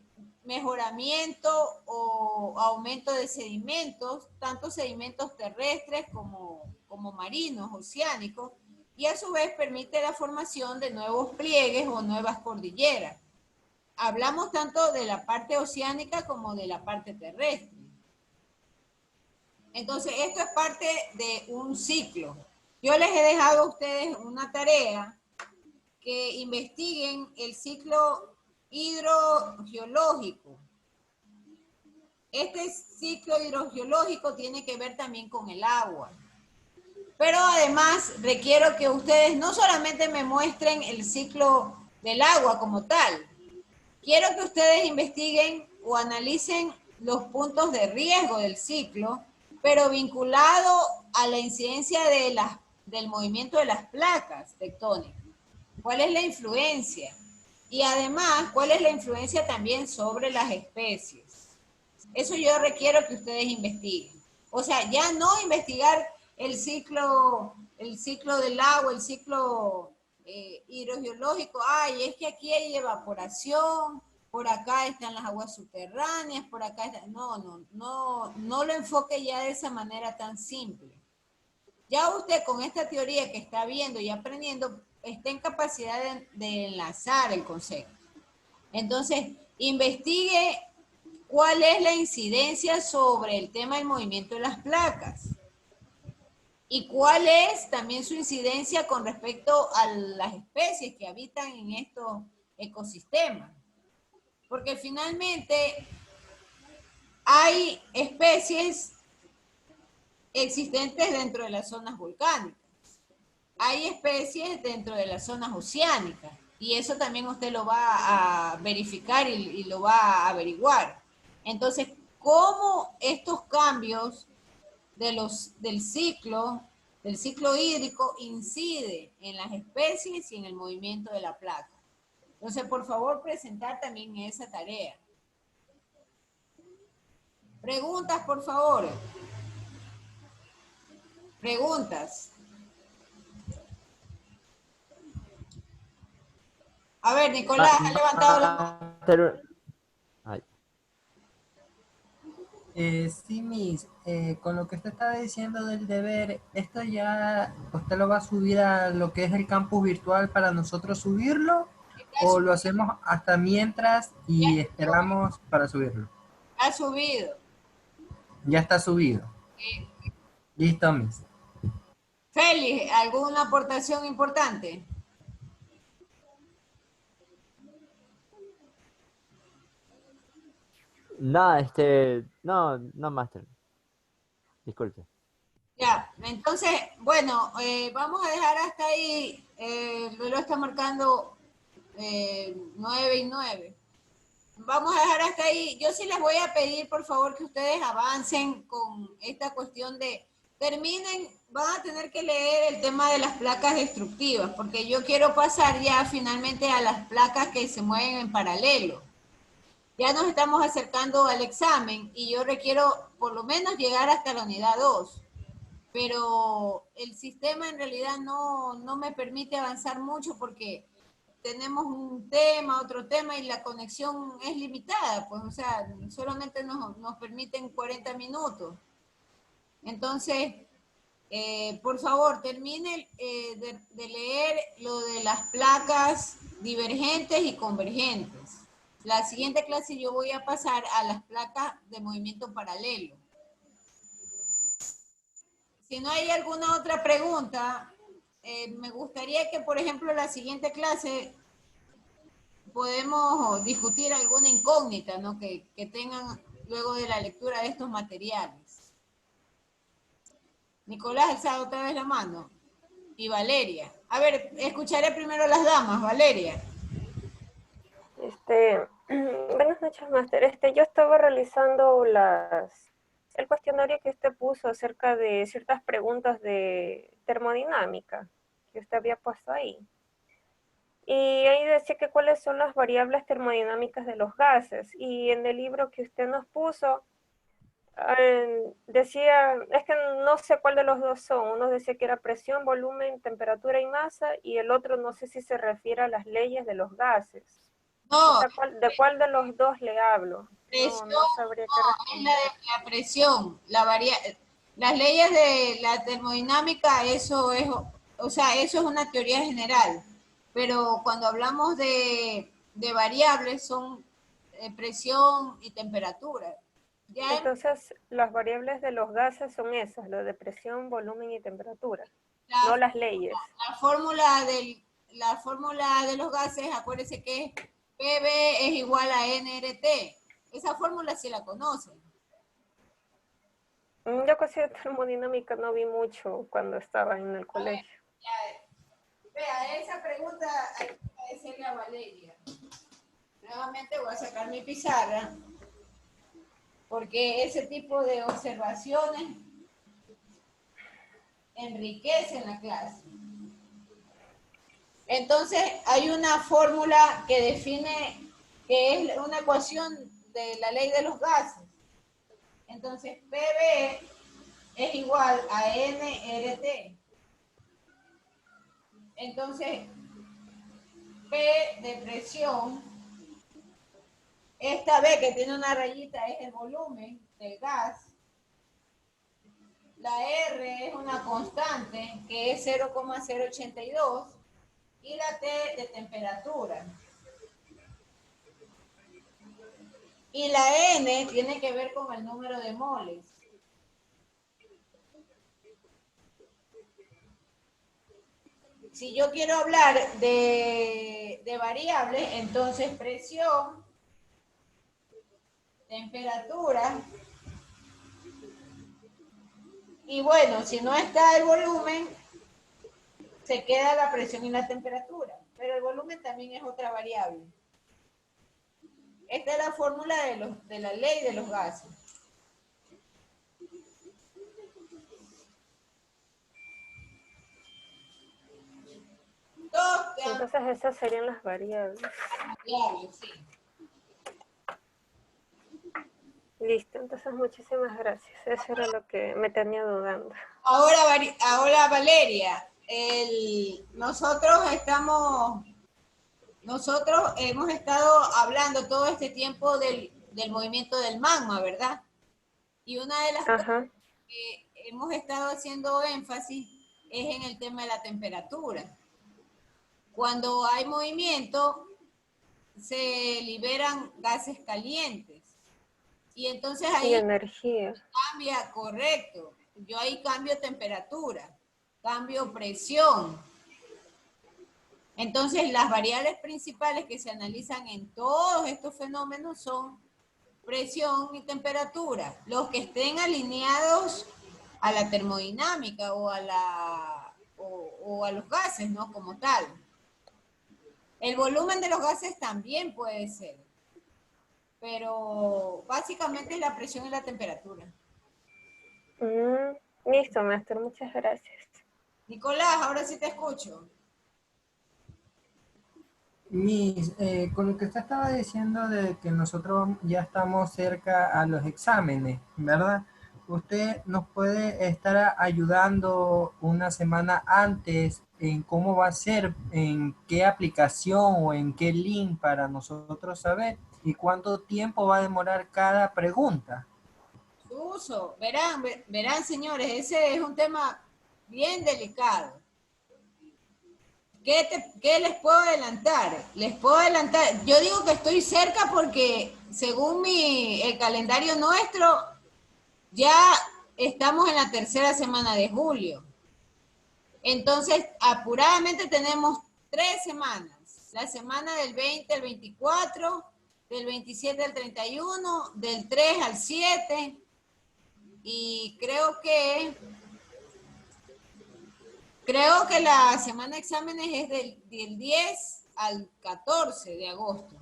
[SPEAKER 1] mejoramiento o aumento de sedimentos, tanto sedimentos terrestres como marinos, oceánicos, y a su vez permite la formación de nuevos pliegues o nuevas cordilleras. Hablamos tanto de la parte oceánica como de la parte terrestre. Entonces, esto es parte de un ciclo. Yo les he dejado a ustedes una tarea que investiguen el ciclo hidrogeológico. Este ciclo hidrogeológico tiene que ver también con el agua. Pero además requiero que ustedes no solamente me muestren el ciclo del agua como tal, quiero que ustedes investiguen o analicen los puntos de riesgo del ciclo, pero vinculado a la incidencia del movimiento de las placas tectónicas. ¿Cuál es la influencia? Y además, ¿cuál es la influencia también sobre las especies? Eso yo requiero que ustedes investiguen. O sea, ya no investigar el ciclo del agua, el clo hidrogeológico. Ay, es que aquí hay evaporación, por acá están las aguas subterráneas, por acá está... No lo enfoque ya de esa manera tan simple. Ya usted con esta teoría que está viendo y aprendiendo, está en capacidad de enlazar el concepto. Entonces, investigue cuál es la incidencia sobre el tema del movimiento de las placas y cuál es también su incidencia con respecto a las especies que habitan en estos ecosistemas. Porque finalmente hay especies existentes dentro de las zonas volcánicas. Hay especies dentro de las zonas oceánicas y eso también usted lo va a verificar y lo va a averiguar. Entonces, ¿cómo estos cambios del ciclo hídrico incide en las especies y en el movimiento de la placa? Entonces, por favor, presentar también esa tarea. Preguntas, por favor. Preguntas. A ver, Nicolás, ha levantado la mano.
[SPEAKER 6] Ay,
[SPEAKER 4] Sí, Miss, con lo que usted estaba diciendo del deber, ¿esto ya usted lo va a subir a lo que es el campus virtual para nosotros subirlo? ¿O lo hacemos hasta mientras y esperamos para subirlo?
[SPEAKER 1] Ha subido.
[SPEAKER 4] Ya está subido. Listo, Miss.
[SPEAKER 1] Félix, ¿alguna aportación importante?
[SPEAKER 6] nada, no, Master. Disculpe.
[SPEAKER 1] Ya, entonces, bueno, vamos a dejar hasta ahí. Lo está marcando 9 y 9. Vamos a dejar hasta ahí. Yo sí les voy a pedir, por favor, que ustedes avancen con esta cuestión de terminen, van a tener que leer el tema de las placas destructivas, porque yo quiero pasar ya finalmente a las placas que se mueven en paralelo. Ya nos estamos acercando al examen y yo requiero por lo menos llegar hasta la unidad 2. Pero el sistema en realidad no me permite avanzar mucho porque tenemos un tema, otro tema y la conexión es limitada, pues, o sea, solamente nos permiten 40 minutos. Entonces, por favor, termine de leer lo de las placas divergentes y convergentes. La siguiente clase yo voy a pasar a las placas de movimiento paralelo. Si no hay alguna otra pregunta, me gustaría que, por ejemplo, la siguiente clase podemos discutir alguna incógnita, ¿no? Que tengan luego de la lectura de estos materiales. Nicolás alza otra vez la mano. Y Valeria. A ver, escucharé primero a las damas. Valeria.
[SPEAKER 9] Buenas noches, máster. Yo estaba realizando el cuestionario que usted puso acerca de ciertas preguntas de termodinámica que usted había puesto ahí. Y ahí decía que cuáles son las variables termodinámicas de los gases. Y en el libro que usted nos puso, decía, es que no sé cuál de los dos son. Uno decía que era presión, volumen, temperatura y masa, y el otro no sé si se refiere a las leyes de los gases.
[SPEAKER 1] No.
[SPEAKER 9] O sea, ¿de cuál de los dos le hablo?
[SPEAKER 1] Presión,
[SPEAKER 9] no sabría qué responder.
[SPEAKER 1] Es la presión, las leyes de la termodinámica, eso es, o sea, eso es una teoría general, pero cuando hablamos de variables son presión y temperatura. ¿Ya?
[SPEAKER 9] Entonces, las variables de los gases son esas, lo de presión, volumen y temperatura, no las leyes.
[SPEAKER 1] La fórmula de los gases, acuérdense que PV es igual a nRT. Esa fórmula sí la conocen.
[SPEAKER 9] Yo casi de termodinámica no vi mucho cuando estaba en el colegio.
[SPEAKER 1] Vea, esa pregunta hay que agradecerle a Valeria. Nuevamente voy a sacar mi pizarra, porque ese tipo de observaciones enriquecen la clase. Entonces, hay una fórmula que define, que es una ecuación de la ley de los gases. Entonces, PV es igual a nRT. Entonces, P de presión, esta B que tiene una rayita es el volumen del gas. La R es una constante que es 0,082 y la T de temperatura. Y la N tiene que ver con el número de moles. Si yo quiero hablar de variables, entonces presión, temperatura, y bueno, si no está el volumen, se queda la presión y la temperatura, pero el volumen también es otra variable. Esta es la fórmula de la ley de los gases.
[SPEAKER 9] Entonces esas serían las variables.
[SPEAKER 1] Variables, sí.
[SPEAKER 9] Listo, entonces muchísimas gracias. Eso era lo que me tenía dudando.
[SPEAKER 1] Ahora Valeria, nosotros hemos estado hablando todo este tiempo del movimiento del magma, ¿verdad? Y una de las cosas que hemos estado haciendo énfasis es en el tema de la temperatura. Cuando hay movimiento, se liberan gases calientes. Y entonces ahí
[SPEAKER 9] energía.
[SPEAKER 1] Cambia, correcto. Yo ahí cambio temperatura, cambio presión. Entonces las variables principales que se analizan en todos estos fenómenos son presión y temperatura. Los que estén alineados a la termodinámica o a los gases, ¿no? Como tal. El volumen de los gases también puede ser, pero básicamente es la presión y la temperatura.
[SPEAKER 9] Listo, maestro, muchas gracias.
[SPEAKER 1] Nicolás, ahora sí te escucho.
[SPEAKER 4] Con lo que usted estaba diciendo de que nosotros ya estamos cerca a los exámenes, ¿verdad? Usted nos puede estar ayudando una semana antes en cómo va a ser, en qué aplicación o en qué link para nosotros saber y cuánto tiempo va a demorar cada pregunta.
[SPEAKER 1] Su uso, verán señores, ese es un tema bien delicado. ¿Qué les puedo adelantar? Yo digo que estoy cerca porque según el calendario nuestro, ya estamos en la tercera semana de julio. Entonces, apuradamente tenemos 3 semanas. La semana del 20 al 24, del 27 al 31, del 3 al 7, y creo que la semana de exámenes es del 10 al 14 de agosto.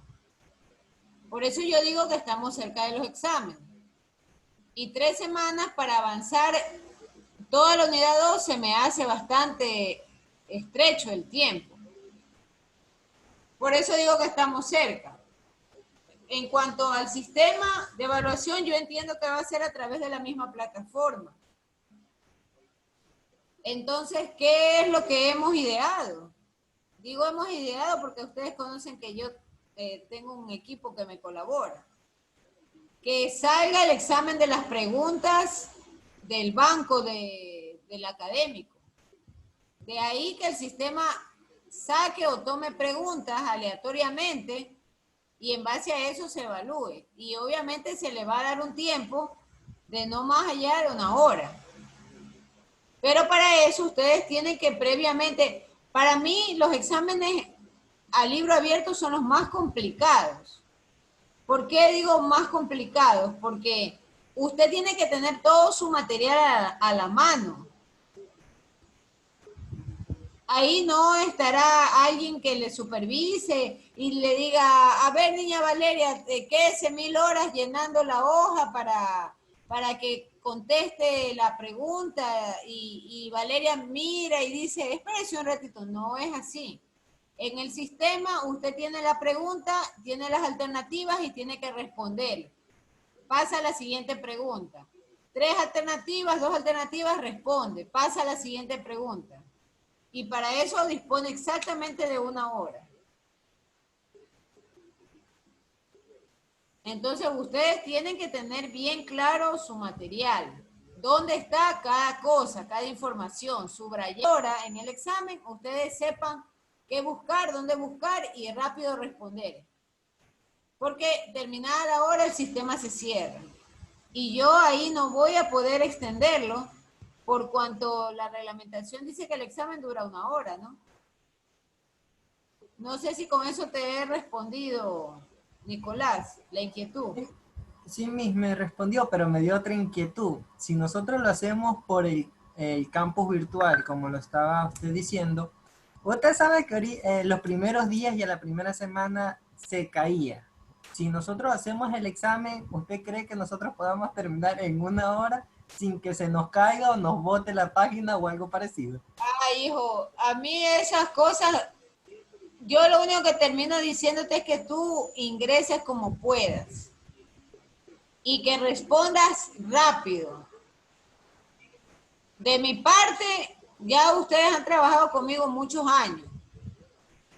[SPEAKER 1] Por eso yo digo que estamos cerca de los exámenes. Y 3 semanas para avanzar toda la unidad 2 se me hace bastante estrecho el tiempo. Por eso digo que estamos cerca. En cuanto al sistema de evaluación, yo entiendo que va a ser a través de la misma plataforma. Entonces, ¿qué es lo que hemos ideado? Digo hemos ideado porque ustedes conocen que yo tengo un equipo que me colabora. Que salga el examen de las preguntas del banco del académico. De ahí que el sistema saque o tome preguntas aleatoriamente y en base a eso se evalúe. Y obviamente se le va a dar un tiempo de no más allá de 1 hora. Pero para eso ustedes tienen que previamente, para mí los exámenes a libro abierto son los más complicados. ¿Por qué digo más complicados? Porque usted tiene que tener todo su material a la mano. Ahí no estará alguien que le supervise y le diga, a ver, niña Valeria, quédese 1000 horas llenando la hoja para que conteste la pregunta y Valeria mira y dice, espérese un ratito. No es así. En el sistema usted tiene la pregunta, tiene las alternativas y tiene que responder. Pasa a la siguiente pregunta. 3 alternativas, 2 alternativas, responde. Pasa a la siguiente pregunta. Y para eso dispone exactamente de 1 hora. Entonces ustedes tienen que tener bien claro su material. ¿Dónde está cada cosa, cada información? Subrayadora en el examen, ustedes sepan qué buscar, dónde buscar y rápido responder. Porque terminada la hora el sistema se cierra. Y yo ahí no voy a poder extenderlo por cuanto la reglamentación dice que el examen dura 1 hora, ¿no? No sé si con eso te he respondido, Nicolás, la inquietud.
[SPEAKER 4] Sí, me respondió, pero me dio otra inquietud. Si nosotros lo hacemos por el campus virtual, como lo estaba usted diciendo, usted sabe que los primeros días y a la primera semana se caía. Si nosotros hacemos el examen, ¿usted cree que nosotros podamos terminar en 1 hora sin que se nos caiga o nos bote la página o algo parecido?
[SPEAKER 1] Ay, hijo, a mí esas cosas, yo lo único que termino diciéndote es que tú ingreses como puedas y que respondas rápido. De mi parte, ya ustedes han trabajado conmigo muchos años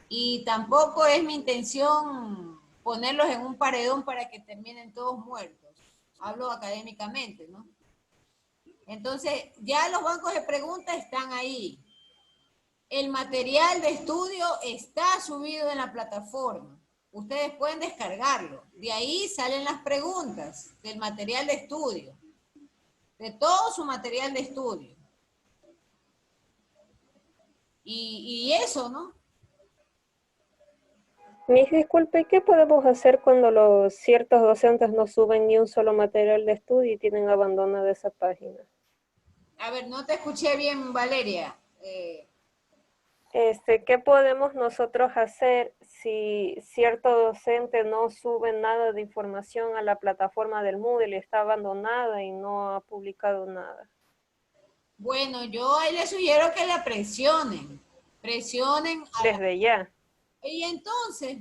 [SPEAKER 1] y tampoco es mi intención ponerlos en un paredón para que terminen todos muertos. Hablo académicamente, ¿no? Entonces, ya los bancos de preguntas están ahí. El material de estudio está subido en la plataforma. Ustedes pueden descargarlo. De ahí salen las preguntas del material de estudio. De todo su material de estudio. Y eso, ¿no?
[SPEAKER 9] Miss, disculpe, ¿qué podemos hacer cuando los ciertos docentes no suben ni un solo material de estudio y tienen abandonada esa página?
[SPEAKER 1] A ver, no te escuché bien, Valeria.
[SPEAKER 9] ¿Qué podemos nosotros hacer si cierto docente no sube nada de información a la plataforma del Moodle y está abandonada y no ha publicado nada?
[SPEAKER 1] Bueno, yo ahí les sugiero que la presionen. Presionen
[SPEAKER 9] desde ya.
[SPEAKER 1] Y entonces,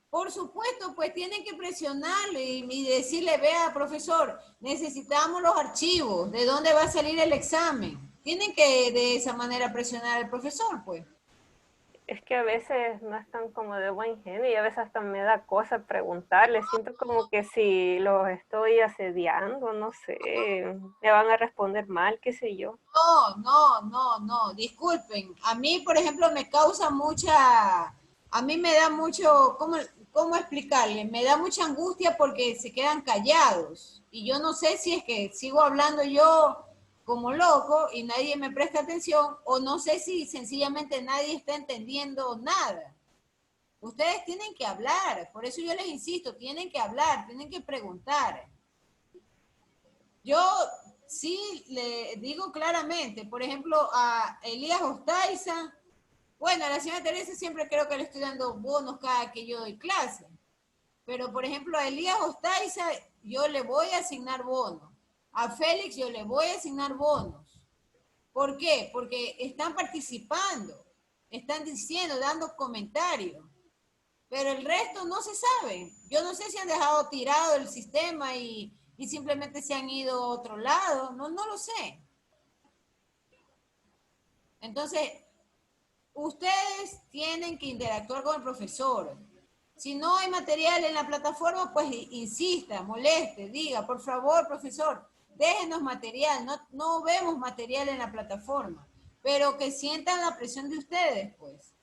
[SPEAKER 1] por supuesto, pues tienen que presionarle y decirle, vea, profesor, necesitamos los archivos, ¿de dónde va a salir el examen? Tienen que de esa manera presionar al profesor, pues.
[SPEAKER 9] Es que a veces no están como de buen genio y a veces hasta me da cosa preguntarles. Siento como que si los estoy asediando, no sé, me van a responder mal, qué sé yo.
[SPEAKER 1] No, disculpen. A mí, por ejemplo, me causa a mí me da mucho, ¿cómo explicarle? Me da mucha angustia porque se quedan callados. Y yo no sé si es que sigo hablando yo como loco y nadie me presta atención, o no sé si sencillamente nadie está entendiendo nada. Ustedes tienen que hablar, por eso yo les insisto, tienen que hablar, tienen que preguntar. Yo sí le digo claramente, por ejemplo, a Elías Ostaiza, bueno, a la señora Teresa siempre creo que le estoy dando bonos cada que yo doy clase, pero por ejemplo a Elías Ostaiza yo le voy a asignar bonos. A Félix yo le voy a asignar bonos. ¿Por qué? Porque están participando, están diciendo, dando comentarios. Pero el resto no se sabe. Yo no sé si han dejado tirado el sistema y simplemente se han ido a otro lado. No lo sé. Entonces, ustedes tienen que interactuar con el profesor. Si no hay material en la plataforma, pues insista, moleste, diga, por favor, profesor, déjenos material, no vemos material en la plataforma, pero que sientan la presión de ustedes, pues.